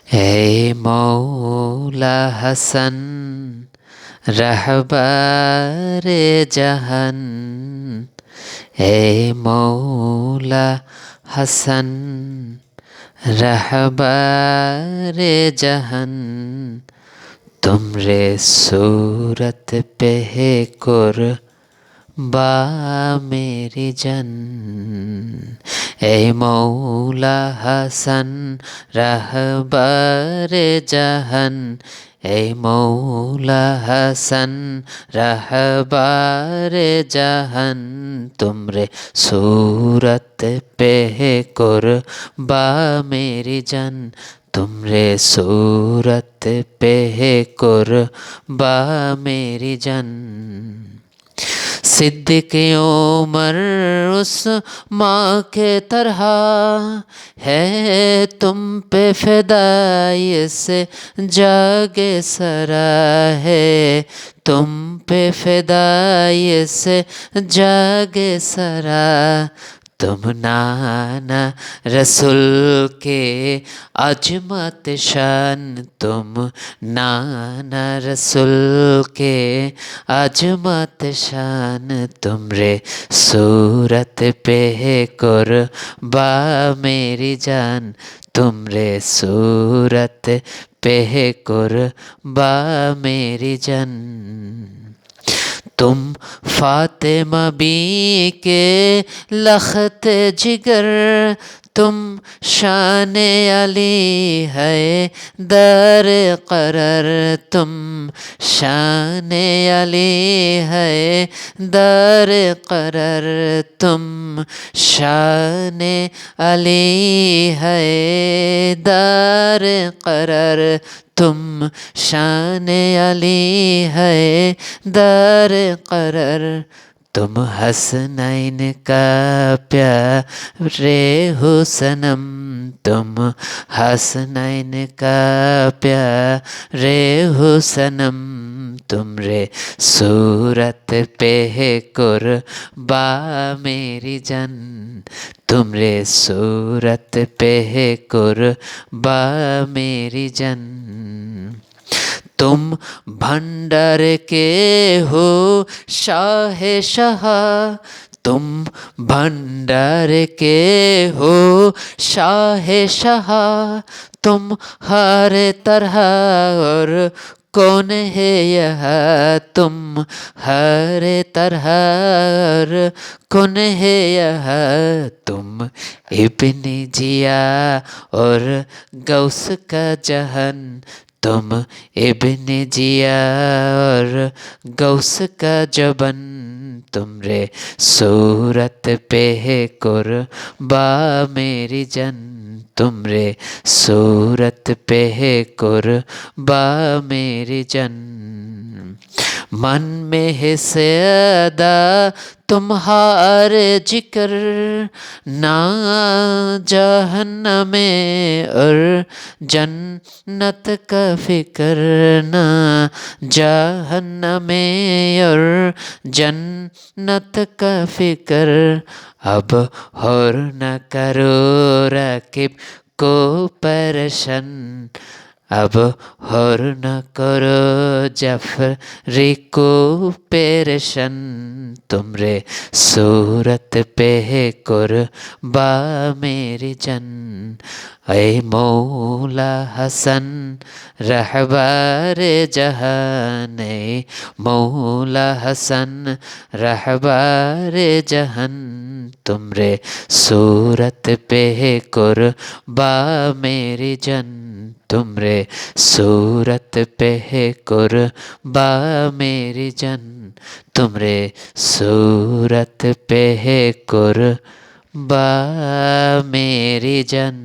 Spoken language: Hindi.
Ey Maula Hasan Rahbare Jahan, Ey Maula Hasan Rahbare Jahan, तुमरे सूरत पे है कुर्बा मेरी जन। ए मौला हसन रहबर जहन, ए मौला हसन रहबर जहन, तुमरे सूरत पे है कुर्बा मेरी जन, तुमरे सूरत पे है कुर्बा मेरी जन। सिद्दीक़ उमर उस माँ के तरह है तुम पे फ़िदाई से जागे सरा है, तुम पे फ़िदाई से जागे सरा। तुम नाना रसूल के अजमत शान, तुम नाना रसूल के अजमत शान, तुमरे सूरत पे है कुर्बा मेरी जान, तुमरे सूरत पे है कुर्बा मेरी जन। तुम फातिमा बी के लखत जिगर, तुम शान अली है दर करर, तुम शान अली है दर करर, तुम शान अली है दर करर, तुम शान अली है दर करर। तुम हसनैन का प्यारे हो सनम, तुम हसनैन का प्यारे हो सनम, तुमरे सूरत पे है कुर्बा मेरी जन, तुमरे सूरत पे है कुर्बा मेरी जन। तुम भंडार के हो शाह शाह, तुम भंडार के हो शाह शाह, तुम हर तरह और कौन है यह, तुम हर तरह और कौन है यह, तुम इब्ने जिया और गौस का जहन, तुम इब्ने जिया और गौस का जबन, तुमरे सूरत पे है कुर्बा मेरी जन, तुमरे सूरत पे है कुर्बा मेरी जन। मन में है सदा तुम्हारे जिक्र, ना जहन्नम में और जन्नत का फिक्र, ना जहन्नम में और जन्नत का फिक्र। अब और न करो राकिब को परेशान, अब और न करो जफरी को पेरेशन, तुमरे सूरत पे है कुर्बा मेरी जन। ऐ मौला हसन रहबर जहान, ऐ मौला हसन रहबर जहान, तुमरे सूरत पे है कुर्बा मेरी जन, तुमरे सूरत पे है कुर्बा मेरी जन, तुमरे सूरत पे है कुर्बा मेरी जन।